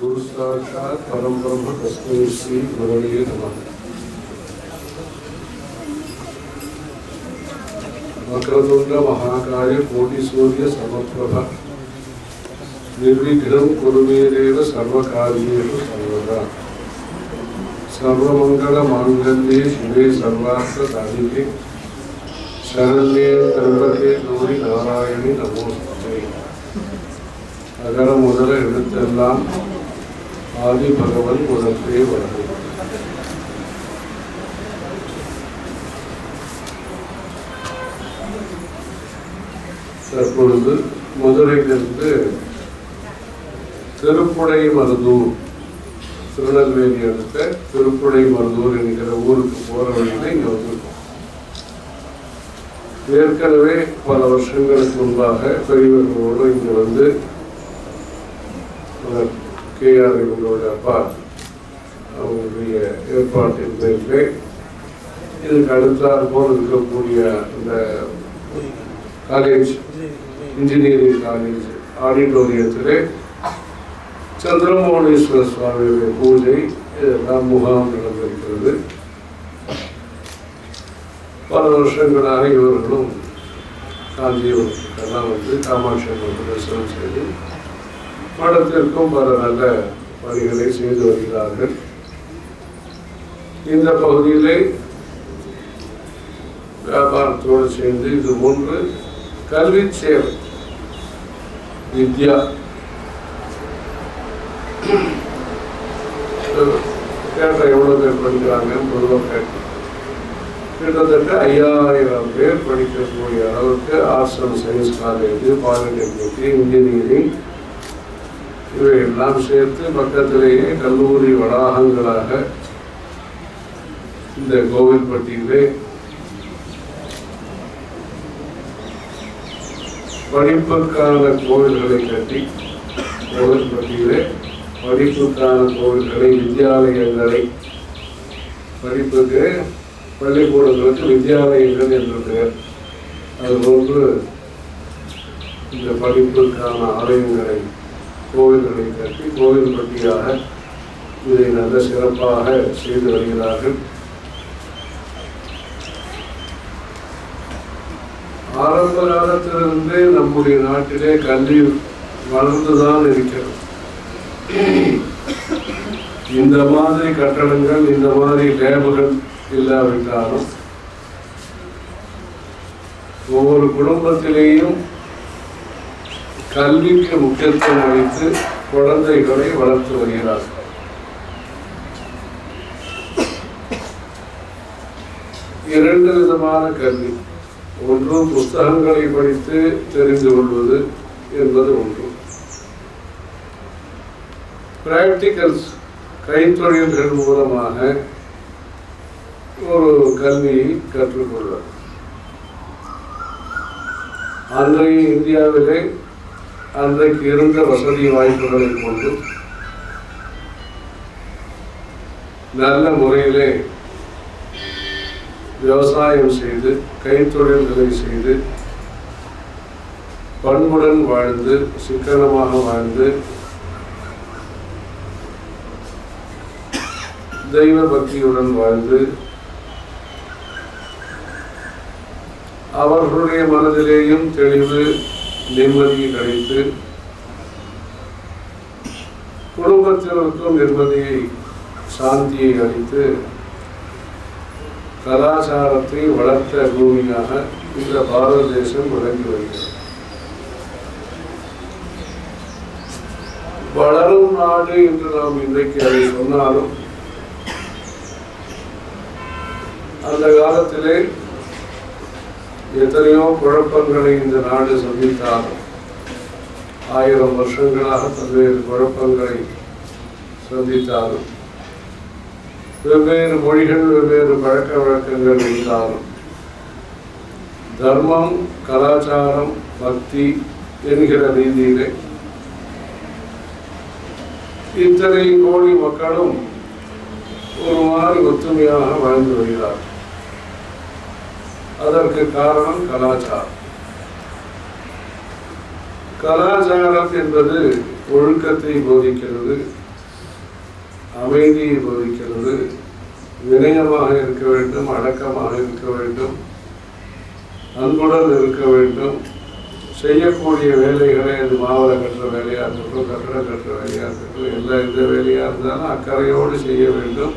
गुरु साक्षात् परम ब्रह्म तस्मै श्री गुरवे नमः। वक्रतुंड महाकाय कोटि सूर्य समप्रभ निर्विघ्नं कुरु मे देव सर्वकार्येषु सर्वदा। सर्वमंगल मांगल्ये शिवे सर्वार्थ साधिके शरण्ये त्र्यंबके गौरी नारायणि नमोस्तुते। अगर முதல எழுத்தெல்லாம் ஆதி பகவன் முதற்றே வருது. தற்பொழுது மதுரையிலிருந்து திருப்புடை மருதூர், திருநெல்வேலி அடுத்த திருப்புடை மருதூர் என்கிற ஊருக்கு போற வழியில இங்க வந்திருக்கோம். ஏற்கனவே பல வருஷங்களுக்கு முன்பாக பெரியவர்களோடு இங்க வந்து KR இவங்களுடைய அப்பா அவங்களுடைய ஏற்பாட்டின் பேரிலே இதுக்கு அடுத்தாற் போல் இருக்கக்கூடிய இந்த காலேஜ், இன்ஜினியரிங் காலேஜ் ஆடிட்டோரியத்திலே சந்திரமௌலீஸ்வர சுவாமியுடைய பூஜை இதெல்லாம் முகாம் நடந்திருக்கிறது. பல வருஷங்களாக இவர்களும் காஞ்சிபுரத்துக்கெல்லாம் வந்து காமாட்சி அம்மன் தரிசனம் செய்து மடத்திற்கும் பல நல்ல பணிகளை செய்து வருகிறார்கள். இந்த பகுதியிலே வியாபாரத்தோடு சேர்ந்து இது போன்று கல்வி சேவை வித்யா கேட்ட எவ்வளவு பேர் படிக்கிறாங்க பொதுவாக கேட்டு கிட்டத்தட்ட 5000 பேர் படிக்கக்கூடிய அளவுக்கு arts and science college, polytechnic, engineering இவையெல்லாம் சேர்த்து பக்கத்திலேயே கல்லூரி வளாகங்களாக இந்த கோவில்பட்டியிலே படிப்புக்கான கோவில்களை கட்டி, கோவில்பட்டியிலே படிப்புக்கான கோவில்களை, வித்யாலயங்களை, படிப்புக்கு பள்ளிக்கூடங்களுக்கு வித்யாலயங்கள் என்று பெயர், அதுபோன்று இந்த படிப்புக்கான ஆலயங்களை, கோவில்களை கட்டி கோவில்பட்டியாக இதை நல்ல சிறப்பாக செய்து வருகிறார்கள். ஆரம்ப காலத்திலிருந்தே நம்முடைய நாட்டிலே கல்வி வளர்ந்துதான் இருக்கிறது. இந்த மாதிரி கட்டடங்கள், இந்த மாதிரி லேபுகள் இல்லாவிட்டாலும் ஒவ்வொரு குடும்பத்திலேயும் கல்விக்கு முக்கியத்துவம் அளித்து குழந்தைகளை வளர்த்து வருகிறார். இரண்டு விதமான கல்வி. ஒன்று புஸ்தகங்களை படித்து தெரிந்து கொள்வது என்பது ஒன்று. பிராக்டிகல்ஸ், கைத்தொழில்கள் மூலமாக ஒரு கல்வியை கற்றுக்கொள்வது. அன்றைய இந்தியாவிலே அன்றைக்கு இருந்த வசதி வாய்ப்புகளை கொண்டு நல்ல முறையிலே விவசாயம் செய்து, கைத்தொழில்களை செய்து, பண்புடன் வாழ்ந்து, சிக்கனமாக வாழ்ந்து, தெய்வ பக்தியுடன் வாழ்ந்து, அவர்களுடைய மனதிலேயும் தெளிவு, நிம்மதி கிடைத்து, குடும்பத்தினருக்கும் நிம்மதியை, சாந்தியை அளித்து, கலாச்சாரத்தை வளர்த்த பூமியாக இந்த பாரத தேசம் விளங்கி வருகிறது. வளரும் நாடு என்று நாம் இன்றைக்கு அதை சொன்னாலும், அந்த காலத்திலே எத்தனையோ குழப்பங்களை இந்த நாடு சந்தித்தாலும், 1000 வருஷங்களாக பல்வேறு குழப்பங்களை சந்தித்தாலும், வெவ்வேறு மொழிகள், வெவ்வேறு பழக்க வழக்கங்கள் இருந்தாலும், தர்மம், கலாச்சாரம், பக்தி என்கிற ரீதியிலே இத்தனை கோடி மக்களும் ஒரு மாதிரி ஒத்துமையாக வாழ்ந்து வருகிறார். அதற்கு காரணம் கலாச்சாரம். கலாச்சாரம் என்பது ஒழுக்கத்தை போதிக்கிறது, அமைதியை போதிக்கிறது, வினயமாக இருக்க வேண்டும், அடக்கமாக இருக்க வேண்டும், அன்புடன் இருக்க வேண்டும், செய்யக்கூடிய வேலைகளை, அது மாவளை கட்டுற வேலையாக இருக்கட்டும், கட்டடம் கட்டுற வேலையாக இருக்கட்டும், எல்லா எந்த வேலையாக இருந்தாலும் அக்கறையோடு செய்ய வேண்டும்,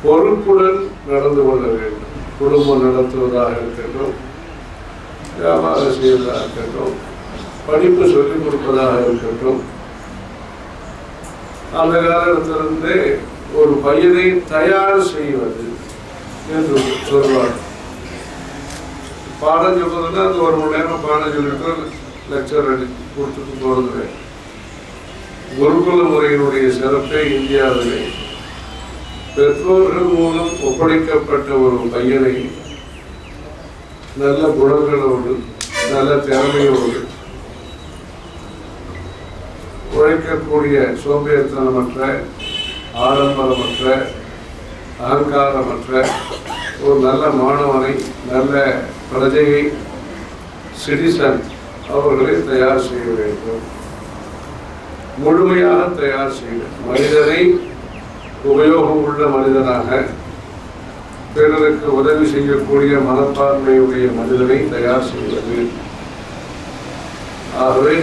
பொறுப்புடன் நடந்து கொள்ள வேண்டும். குடும்பம் நடத்துவதாக இருக்கட்டும், வியாபாரம் செய்வதாக இருக்கட்டும், படிப்பு சொல்லிக் கொடுப்பதாக இருக்கட்டும். அந்த காலத்திலிருந்தே ஒரு பையனை தயார் செய்வது என்று சொல்வார். பாடம் சொல்றதுன்னா அது 1 மணி நேரம் பாடம் சொல்லிட்டு லெக்சர் கொடுத்துட்டு போறது. குருகுல முறையினுடைய சிறப்பே இந்தியாவிலே பெற்றோர்கள் மூலம் ஒப்படைக்கப்பட்ட ஒரு பையனை நல்ல குணங்களோடு, நல்ல திறமையோடு, உழைக்கக்கூடிய, சோம்பேறித்தனமற்ற, ஆடம்பரமற்ற, அகங்காரமற்ற ஒரு நல்ல மாணவனை, நல்ல பிரஜையை, சிட்டிசன் அவர்களை தயார் செய்ய வேண்டும். முழுமையாக தயார் செய்ய, மனிதனை உபயோகம் உள்ள மனிதனாக, பிறருக்கு உதவி செய்யக்கூடிய மனப்பான்மையுடைய மனிதனை தயார் செய்வது. ஆகவே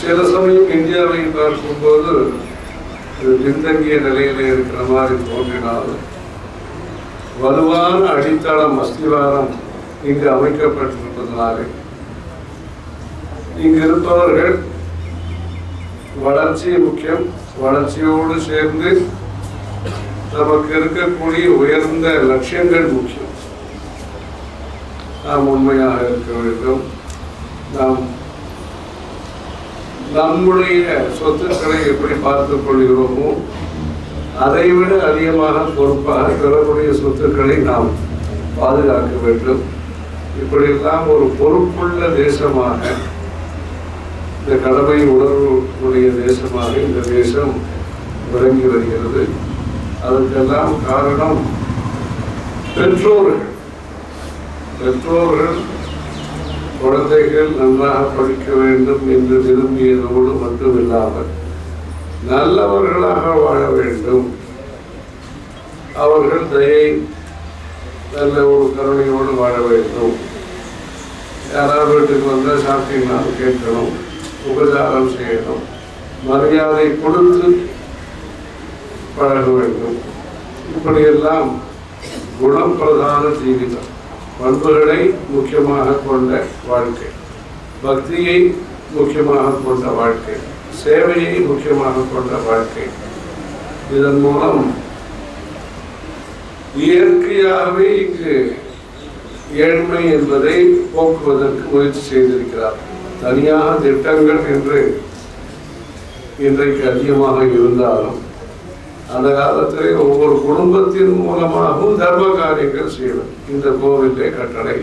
சில சமயம் இந்தியாவை பார்க்கும்போது பின்தங்கிய நிலையிலே இருக்கிற மாதிரி தோன்றினாலும், வலுவான அடித்தளம், அஸ்திவாரம் இங்கு அமைக்கப்பட்டிருப்பதனாலே இங்கு இருப்பவர்கள் வளர்ச்சி முக்கியம், வளர்ச்சியோடு சேர்ந்து நமக்கு இருக்கக்கூடிய உயர்ந்த லட்சியங்கள் முக்கியம். நாம் உண்மையாக இருக்க வேண்டும். நாம் நம்முடைய சொத்துக்களை எப்படி பார்த்துக் கொள்கிறோமோ அதைவிட அதிகமாக பொறுப்பாக பிறருடைய சொத்துக்களை நாம் பாதுகாக்க வேண்டும். இப்படியெல்லாம் ஒரு பொறுப்புள்ள தேசமாக, இந்த கடமை உணர்வுடைய தேசமாக இந்த தேசம் விளங்கி வருகிறது. அதற்கெல்லாம் காரணம் பெற்றோர்கள். பெற்றோர்கள் குழந்தைகள் நன்றாக படிக்க வேண்டும் என்று விரும்பியதோடு மட்டுமில்லாமல் நல்லவர்களாக வாழ வேண்டும். அவர்கள் தயை, நல்ல ஒரு கருணையோடு வாழ வேண்டும். யாராவது வீட்டுக்கு வந்தால் சாப்பிட்டீங்களான்னு கேட்கணும், உபச்சாரம் செய்யணும், மரியாதை கொடுத்து பழக வேண்டும். இப்படியெல்லாம் குணம் பிரதான ஜீவிதம், பண்புகளை முக்கியமாக கொண்ட வாழ்க்கை, பக்தியை முக்கியமாக கொண்ட வாழ்க்கை, சேவையை முக்கியமாக கொண்ட வாழ்க்கை. இதன் மூலம் இயற்கையாகவே இங்கு ஏழ்மை என்பதை போக்குவதற்கு முயற்சி செய்திருக்கிறார். தனியாக திட்டங்கள் என்று இன்றைக்கு அதிகமாக இருந்தாலும் அந்த காலத்திலே ஒவ்வொரு குடும்பத்தின் மூலமாகவும் தர்ம காரியங்கள் செய்வது. இந்த கோவிலே கட்டளை,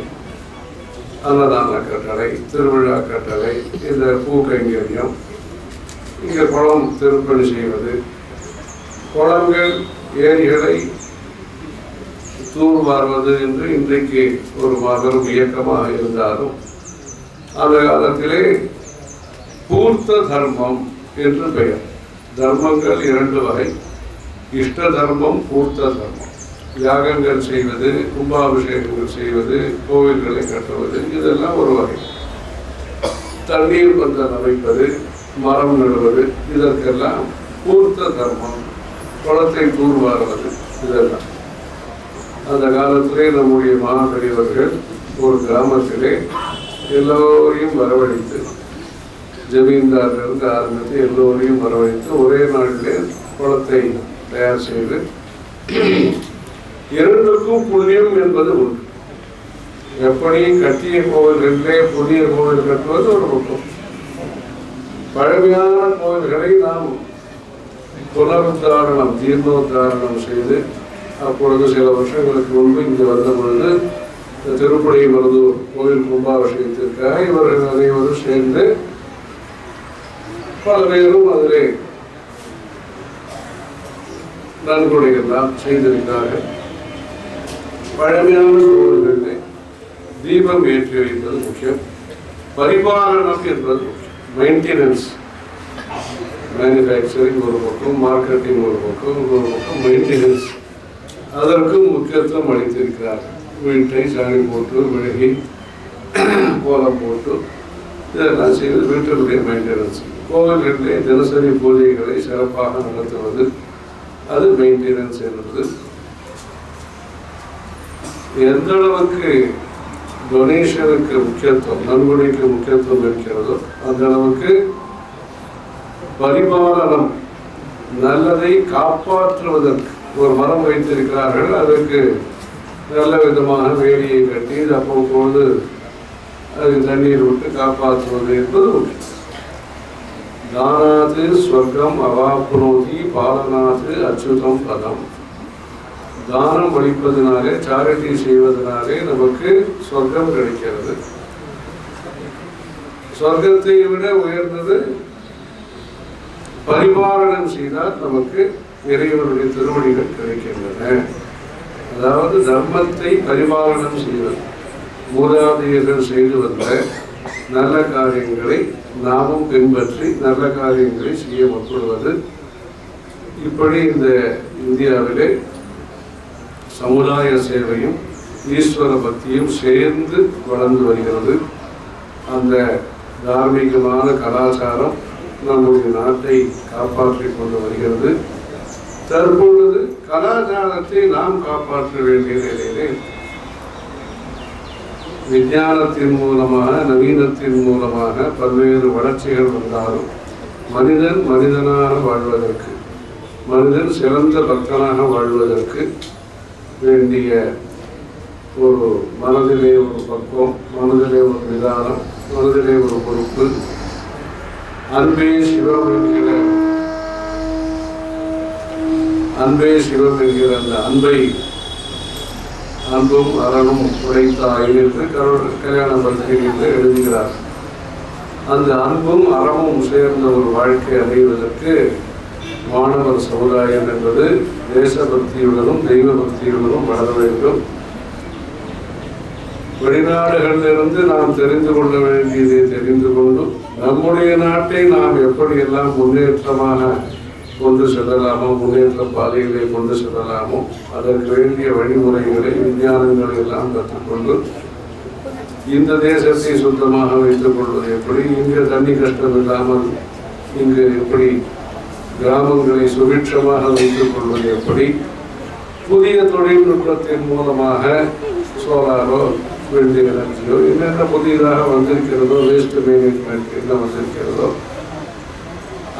அன்னதான கட்டளை, திருவிழா கட்டளை, இந்த பூக்கைங்கரியம், இங்கே குளம் திருப்பணி செய்வது, குளங்கள் ஏரிகளை தூர்வார்வது என்று இன்றைக்கு ஒரு மாபெரும் இயக்கமாக இருந்தாலும் அந்த காலத்திலே பூர்த்த தர்மம் என்று பெயர். தர்மங்கள் இரண்டு வகை, இஷ்ட தர்மம், பூர்த்த தர்மம். யாகங்கள் செய்வது, கும்பாபிஷேகங்கள் செய்வது, கோவில்களை கட்டுவது, இதெல்லாம் ஒரு வகை. தண்ணீர் பந்தல் அமைப்பது, மரம் நடுவது, இதற்கெல்லாம் பூர்த்த தர்மம். குளத்தை தூர்வாருவது, இதெல்லாம் அந்த காலத்திலே நம்முடைய பெரியவர்கள் ஒரு கிராமத்திலே எல்லோரையும் வரவழைத்து, ஜமீன்தாரிலிருந்து ஆரம்பித்து எல்லோரையும் வரவழைத்து ஒரே நாளிலே குளத்தை தயார் செய்து, இரண்டுக்கும் புண்ணியம் என்பது உண்டு. எப்படி கட்டிய கோவில்களிலே புதிய கோவில் கட்டுவது ஒரு பக்கம், பழமையான கோவில்களை நாம் புனருத்தாரணம், ஜீர்ணோத்தாரணம் செய்து, அப்பொழுது சில வருஷங்களுக்கு முன்பு இங்கு வந்த பொழுது திருப்படை மருதூர் கோவில் கும்பாபிஷேகத்திற்காக இவர்கள் அனைவரும் சேர்ந்து பல பேரும் அதிலே நன்கொடைகள்லாம் செய்திருக்கிறார்கள். பழமையான கோவில்களிலே தீபம் ஏற்றி வைப்பது முக்கியம், பரிபாலனம் என்பது முக்கியம். மெயின்டெனன்ஸ், மேனுஃபேக்சரிங் ஒரு பக்கம், மார்க்கெட்டிங் ஒரு பக்கம், மெயின்டெனன்ஸ், அதற்கும் முக்கியத்துவம் அளித்திருக்கிறார்கள். வீட்டை சாணி போட்டு, விலகி கோலம் போட்டு, இதெல்லாம் செய்வது வீட்டினுடைய மெயின்டெனன்ஸ். கோவில்களிலே தினசரி பூஜைகளை சிறப்பாக நடத்துவது, அது மெயின்டெனன்ஸ் என்பது. எந்த அளவுக்கு டொனேஷனுக்கு முக்கியத்துவம், நன்கொடைக்கு முக்கியத்துவம் இருக்கிறதோ அந்த அளவுக்கு பரிபாலனம், நல்லதை காப்பாற்றுவதற்கு ஒரு மரம் வைத்திருக்கிறார்கள், அதற்கு நல்ல விதமான வேலியை கட்டி அப்போது அதுக்கு தண்ணீர் விட்டு காப்பாற்றுவது என்பது முக்கியம். தானாது ஸ்வர்க்கம் அவாப்னோதி பாலனாது அச்சுதம் பதம். தானம் அளிப்பதனாலே, சாரிட்டி செய்வதனாலே நமக்கு சொர்க்கம் கிடைக்கிறது. சொர்க்கத்தை விட உயர்ந்தது பரிபாலனம் செய்தால் நமக்கு இறைவனுடைய திருவடிகள் கிடைக்கின்றன. அதாவது தர்மத்தை பரிபாலனம் செய்வது, மூதாதையர்கள் செய்து வந்த நல்ல காரியங்களை நாமும் பின்பற்றி நல்ல காரியங்களை செய்ய முற்படுவது. இப்படி இந்த இந்தியாவிலே சமுதாய சேவையும் ஈஸ்வர பக்தியும் சேர்ந்து வளர்ந்து வருகிறது. அந்த தார்மீகமான கலாச்சாரம் நம்முடைய நாட்டை காப்பாற்றி கொண்டு வருகிறது. தற்பொழுது கலாச்சாரத்தை நாம் காப்பாற்ற வேண்டிய நிலையிலே விஞ்ஞானத்தின் மூலமாக, நவீனத்தின் மூலமாக பல்வேறு வளர்ச்சிகள் வந்தாலும் மனிதன் மனிதனாக வாழ்வதற்கு, மனிதன் சிறந்த பக்தனாக வாழ்வதற்கு வேண்டிய ஒரு மனதிலே ஒரு பக்குவம், மனதிலே ஒரு நிதானம், மனதிலே ஒரு பொறுப்பு, அன்பே சிவம் என்கிற அந்த அன்பை, அன்பும் அறனும் உடைத்தாய் என்று கல்யாண பத்திரிகையில் எழுதுகிறார். அந்த அன்பும் அறமும் சேர்ந்த ஒரு வாழ்க்கை அடைவதற்கு மாணவர் சமுதாயம் என்பது தேசபக்தியுடனும் தெய்வ பக்தியுடனும் வளர வேண்டும். வெளிநாடுகளிலிருந்து நாம் தெரிந்து கொள்ள வேண்டியதை தெரிந்து கொண்டு நம்முடைய நாட்டை நாம் எப்படியெல்லாம் முன்னேற்றமாக கொண்டு செல்லலாமோ, முன்னேற்ற பாதைகளை கொண்டு செல்லலாமோ அதற்கு வேண்டிய வழிமுறைகளை, விஞ்ஞானங்களை எல்லாம் கற்றுக்கொண்டு இந்த தேசத்தை சுத்தமாக வைத்துக் கொள்வது எப்படி, இங்கு தண்ணி கஷ்டம் இல்லாமல் இங்கு எப்படி கிராமங்களை சுபிட்சமாக வைத்துக் கொள்வது எப்படி, புதிய தொழில்நுட்பத்தின் மூலமாக சோலாரோ விண்ட் எனர்ஜியோ என்னென்ன புதியதாக வந்திருக்கிறதோ, வேஸ்ட் மேனேஜ்மெண்ட் என்ன வந்திருக்கிறதோ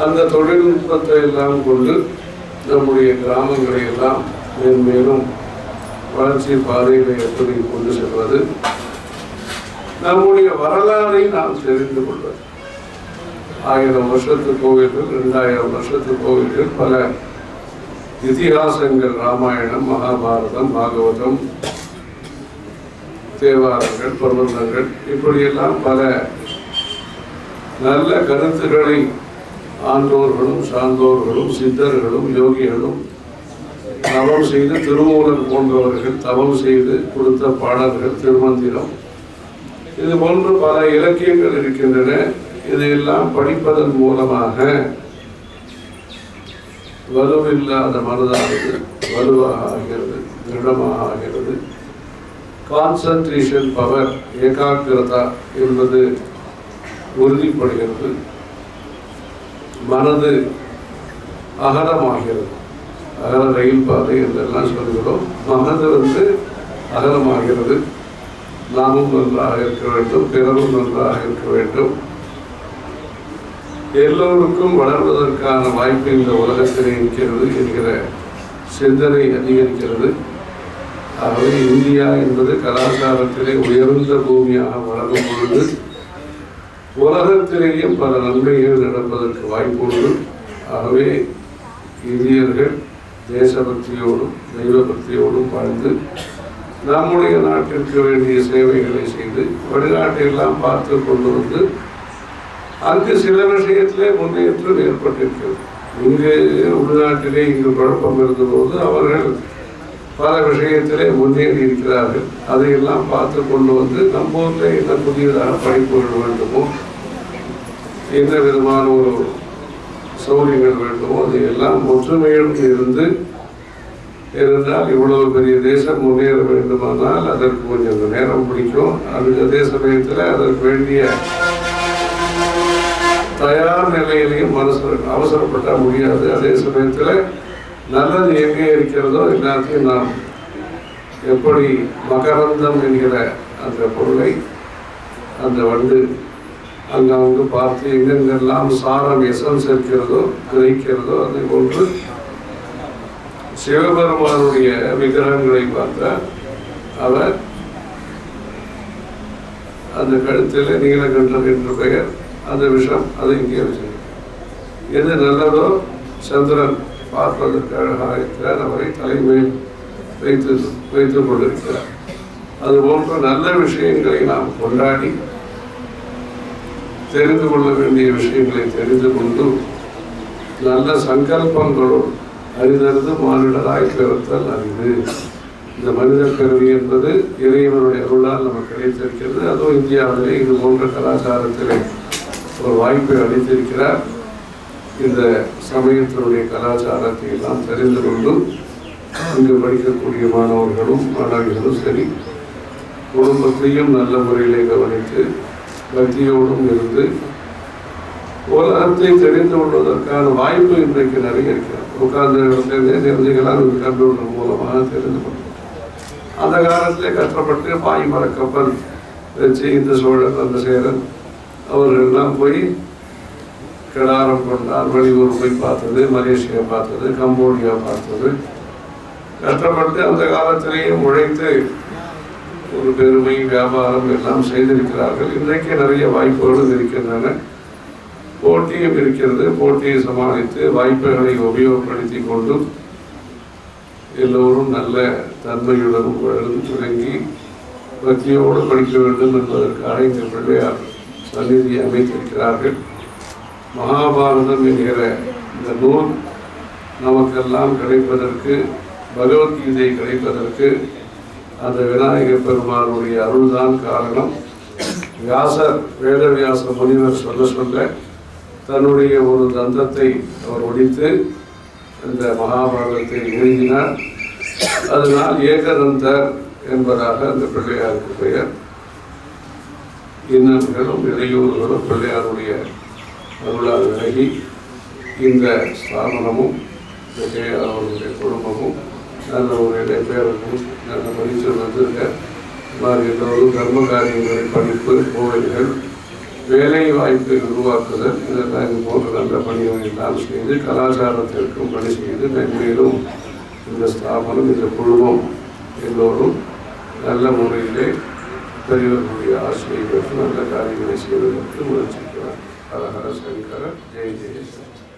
அந்த தொழில்நுட்பத்தை எல்லாம் கொண்டு நம்முடைய கிராமங்களை எல்லாம் மேன்மேலும் வளர்ச்சி பாதைகளை எப்படி கொண்டு செல்வது, நம்முடைய வரலாறை நாம் தெரிந்து கொள்வது. 1000 வருஷத்து கோவில்கள், 2000 வருஷத்து கோவில்கள், பல இதிகாசங்கள், ராமாயணம், மகாபாரதம், பாகவதம், தேவாரங்கள், பிரபந்தங்கள், இப்படியெல்லாம் பல நல்ல கருத்துக்களை ஆண்டோர்களும் சான்றோர்களும் சித்தர்களும் யோகிகளும் தவம் செய்து, திருமூலர் போன்றவர்கள் தவம் செய்து கொடுத்த பாடல்கள், திருமந்திரம், இது போன்று பல இலக்கியங்கள் இருக்கின்றன. இதையெல்லாம் படிப்பதன் மூலமாக வலுவில்லாத மனதானது வலுவாக ஆகிறது, திடமாக ஆகிறது. கான்சன்ட்ரேஷன் பவர், ஏகாகிரதா என்பது உறுதிப்படுகிறது. மனது அகலமாகிறது. அகல ரயில் பாதை என்றெல்லாம் சொல்கிறோம். மனது அகலமாகிறது. நாமும் நன்றாக இருக்க வேண்டும், பிறரும் நன்றாக இருக்க வேண்டும், எல்லோருக்கும் வளர்வதற்கான வாய்ப்பு இந்த உலகத்திலே இருக்கிறது என்கிற சிந்தனை அதிகரிக்கிறது. ஆகவே இந்தியா என்பது கலாச்சாரத்திலே உயர்ந்த பூமியாக வளரும் பொழுது உலகத்திலேயும் பல நன்மைகள் நடப்பதற்கு வாய்ப்பு உண்டு. ஆகவே இந்தியர்கள் தேசபக்தியோடும் தெய்வ பக்தியோடும் வாழ்ந்து நம்முடைய நாட்டிற்கு வேண்டிய சேவைகளை செய்து வெளிநாட்டெல்லாம் பார்த்து கொண்டு வந்து அங்கு சில விஷயத்திலே முன்னேற்றம் ஏற்பட்டிருக்கிறது. இங்கு உள்நாட்டிலே இங்கு குழப்பம் இருந்தபோது அவர்கள் பல விஷயத்திலே முன்னேறி இருக்கிறார்கள். அதையெல்லாம் பார்த்து கொண்டு வந்து நம்ம ஊரில் என்ன புதியதாக படிப்புகள் வேண்டுமோ, என்ன விதமான ஒரு சௌகரியங்கள் வேண்டுமோ அதையெல்லாம் ஒற்றுமையுடன் இருந்தால் இவ்வளவு பெரிய தேசம் முன்னேற வேண்டுமானால் அதற்கு கொஞ்சம் நேரம் பிடிக்கும். அதே சமயத்தில் அதற்கு வேண்டிய தயார் நிலையிலையும் அவசரப்பட்டால் முடியாது. அதே சமயத்தில் நல்லது எங்கே இருக்கிறதோ எல்லாத்தையும் நாம் எப்படி மகரந்தம் என்கிற அந்த பொருளை அந்த வண்டு அங்கங்கே பார்த்து எங்கெங்கெல்லாம் சாரம் எசன்ஸ் இருக்கிறதோ கிரகிக்கிறதோ அதை போன்று சிவபெருமானுடைய விக்கிரகங்களை பார்த்தால் அவர் அந்த கழுத்தில் நீலகண்டன் என்று பெயர், அந்த விஷம் அதை இங்கே வச்சிருக்கிறார். எது நல்லதோ சந்திரன் பார்ப்பதற்கு அழகாக இருக்கிறார், அவரை தலைமையில் வைத்துக் கொண்டிருக்கிறார். அதுபோன்ற நல்ல விஷயங்களை நாம் கொண்டாடி தெரிந்து கொள்ள வேண்டிய விஷயங்களை தெரிந்து கொண்டு நல்ல சங்கல்பங்களோடு அரிதறிது மானிடராய் பிறத்தல் அரிது. இந்த மனித பிறவி என்பது இறைவனுடைய அருளால் நமக்கு கிடைத்திருக்கிறது. அதுவும் இந்தியாவிலே இது போன்ற கலாச்சாரத்திலே ஒரு வாய்ப்பை அளித்திருக்கிறார். இந்த சமயத்தினுடைய கலாச்சாரத்தை எல்லாம் தெரிந்து கொண்டு இங்கு படிக்கக்கூடிய மாணவர்களும் மாணவிகளும் சரி, குடும்பத்தையும் நல்ல முறையிலே கவனித்து பக்தியோடும் இருந்து உலகத்தை தெரிந்து கொள்வதற்கான வாய்ப்பு இன்றைக்கு நிறைய இருக்கிறது. உட்கார்ந்த இடத்துல தெரிஞ்சுக்கலாம், இந்த கம்ப்யூட்டர் மூலமாக தெரிந்து கொள்ளும். அந்த காலத்திலே கஷ்டப்பட்டு பாய்மர கப்பல் வச்சு இந்த சோழன் அந்த சேரன் அவர்கள்லாம் போய் கடாரம் கொண்டார், வெளியூர் போய் பார்த்தது, மலேசியா பார்த்தது, கம்போடியா பார்த்தது, கஷ்டப்பட்டு அந்த காலத்திலேயும் உழைத்து ஒரு பெருமை வியாபாரம் எல்லாம் செய்திருக்கிறார்கள். இன்றைக்கு நிறைய வாய்ப்புகளும் இருக்கின்றன, போட்டியும் இருக்கிறது. போட்டியை சமாளித்து வாய்ப்புகளை உபயோகப்படுத்தி கொண்டு எல்லோரும் நல்ல தன்மையுடனும் விளங்கி பக்தியோடு படிக்க வேண்டும் என்பதற்காக இந்த பிள்ளையார் சந்நிதி அமைத்திருக்கிறார்கள். மகாபாரதம் என்கிற இந்த நூல் நமக்கெல்லாம் கிடைப்பதற்கு, பகவத்கீதை கிடைப்பதற்கு அந்த விநாயக பெருமானுடைய அருள்தான் காரணம். வியாசர், வேதவியாச முனிவர் சொல்ல தன்னுடைய ஒரு தந்தத்தை அவர் ஒடித்து இந்த மகாபாரதத்தை எழுதினார். அதனால் ஏகதந்தர் என்பதாக அந்த பிள்ளையாருக்கு பெயர். இன்னல்களும் இடையூறுகளும் பிள்ளையாருடைய அருளால் விலகி இந்த ஸ்தாபனமும் அவருடைய குடும்பமும் நல்ல முறையில் பேரர்களும் நல்ல மனுஷன் வந்திருக்க மாதிரி எல்லோரும் தர்ம காரியங்களை படிப்பு கோவில்கள் வேலை வாய்ப்பை உருவாக்குதல் இதெல்லாம் இது போன்ற நல்ல பணிகளை எல்லாம் செய்து கலாச்சாரத்திற்கும் பணி செய்து மென்மேலும் இந்த ஸ்தாபனம் இந்த குழுமம் எல்லோரும் நல்ல முறையிலே பெரியவர்களுடைய ஆசிரியை பெற்று நல்ல காரியங்களை செய்வதற்கு முயற்சிக்கிறார். ஹர ஹர சங்கர ஜெய ஜெய சங்கர.